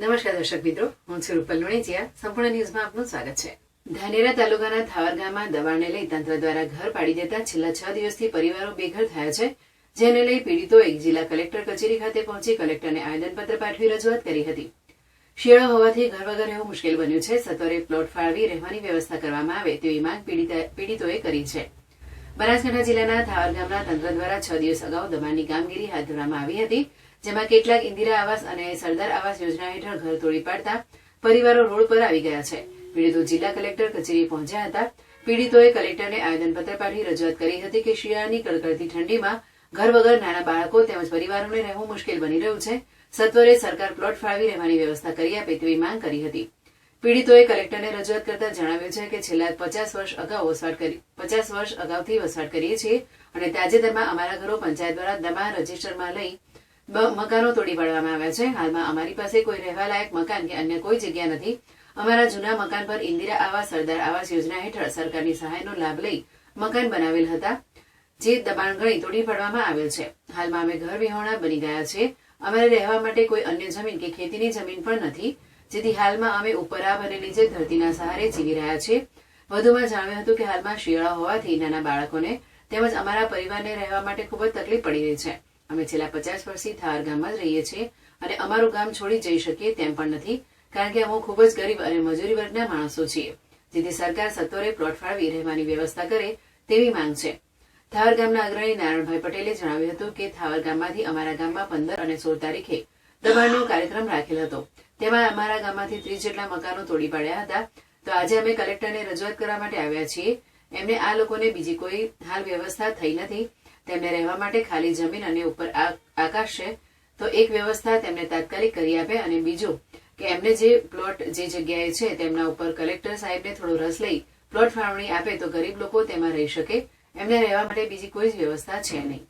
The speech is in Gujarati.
નમસ્કાર દર્શક મિત્રો, હું છું રૂપલ લુણીચિયા. સંપૂર્ણ ન્યૂઝમાં આપનું સ્વાગત છે. ધાનેરા તાલુકાના થાવર ગામમાં દબાણને લઈ તંત્ર દ્વારા ઘર પાડી દેતા છેલ્લા 6 દિવસથી પરિવારો બેઘર થયા છે, જેને લઈ પીડિતોએ જિલ્લા કલેક્ટર કચેરી ખાતે પહોંચી કલેક્ટરને આવેદનપત્ર પાઠવી રજૂઆત કરી હતી. શિયાળો હોવાથી ઘર વગર રહેવું મુશ્કેલ બન્યું છે. સત્વરે પ્લોટ ફાળવી રહેવાની વ્યવસ્થા કરવામાં આવે તેવી માંગ પીડિતોએ કરી છે. બનાસકાંઠા જિલ્લાના થાવર ગામના તંત્ર દ્વારા 6 દિવસ અગાઉ દબાણની કામગીરી હાથ ધરવામાં આવી હતી, જેમાં કેટલાક ઇન્દિરા આવાસ અને સરદાર આવાસ યોજના હેઠળ ઘર તોડી પાડતા પરિવારો રોડ પર આવી ગયા છે. પીડિતો જિલ્લા કલેક્ટર કચેરી પહોંચ્યા હતા. પીડિતોએ કલેક્ટરને આવેદનપત્ર પાઠવી રજૂઆત કરી હતી કે શિયાળાની કડકડતી ઠંડીમાં ઘર વગર નાના બાળકો તેમજ પરિવારોને રહેવું મુશ્કેલ બની રહ્યું છે. સત્વરે સરકાર પ્લોટ ફાળવી રહેવાની વ્યવસ્થા કરી આપે તેવી માંગ કરી હતી. પીડિતોએ કલેક્ટરને રજૂઆત કરતા જણાવ્યું છે કે છેલ્લા 50 વર્ષ અગાઉથી વસવાટ કરીએ છીએ અને તાજેતરમાં અમારા ઘરો પંચાયત દ્વારા દબાણ રજીસ્ટરમાં લઈ મકાનો તોડી પાડવામાં આવ્યા છે. હાલમાં અમારી પાસે કોઈ રહેવા લાયક મકાન કે અન્ય કોઈ જગ્યા નથી. અમારા જૂના મકાન પર ઇન્દિરા આવાસ સરદાર આવાસ યોજના હેઠળ સરકારની સહાયનો લાભ લઈ મકાન બનાવેલ હતા, જે દબાણ ગણી તોડી પાડવામાં આવેલ છે. હાલમાં અમે ઘર વિહોણા બની ગયા છે. અમારે રહેવા માટે કોઈ અન્ય જમીન કે ખેતીની જમીન પણ નથી, જેથી હાલમાં અમે ઉપરાબ અને નીચે ધરતીના સહારે જીવી રહ્યા છીએ. વધુમાં જણાવ્યું હતું કે હાલમાં શિયાળા હોવાથી નાના બાળકોને તેમજ અમારા પરિવારને રહેવા માટે ખૂબ જ તકલીફ પડી રહી છે. અમે છેલ્લા 50 વર્ષથી થાવર ગામમાં જ રહીએ છીએ અને અમારું ગામ છોડી જઈ શકીએ તેમ પણ નથી, કારણ કે અમે ખૂબ જ ગરીબ અને મજૂરી વર્ગના માણસો છીએ. જેથી સરકાર સત્વરે પ્લોટ ફાળવી રહેવાની વ્યવસ્થા કરે તેવી માંગ છે. થાવર ગામના અગ્રણી નારાયણભાઈ પટેલે જણાવ્યું હતું કે થાવર ગામમાંથી અમારા ગામમાં 15 અને 16 તારીખે દબાણનો કાર્યક્રમ રાખેલ હતો. તેમાં અમારા ગામમાંથી 30 જેટલા મકાનો તોડી પાડ્યા હતા. તો આજે અમે કલેક્ટરને રજૂઆત કરવા માટે આવ્યા છીએ. એમને આ લોકોને બીજી કોઈ હાલ વ્યવસ્થા થઈ નથી. તેમને રહેવા માટે ખાલી જમીન અને ઉપર આકાશ છે, તો એક વ્યવસ્થા તેમને તાત્કાલિક કરી આપે અને બીજું કે એમને જે પ્લોટ જે જગ્યાએ છે તેમના ઉપર કલેક્ટર સાહેબને થોડો રસ લઈ પ્લોટ ફાળવણી આપે તો ગરીબ લોકો તેમાં રહી શકે. એમને રહેવા માટે બીજી કોઈ જ વ્યવસ્થા છે નહીં.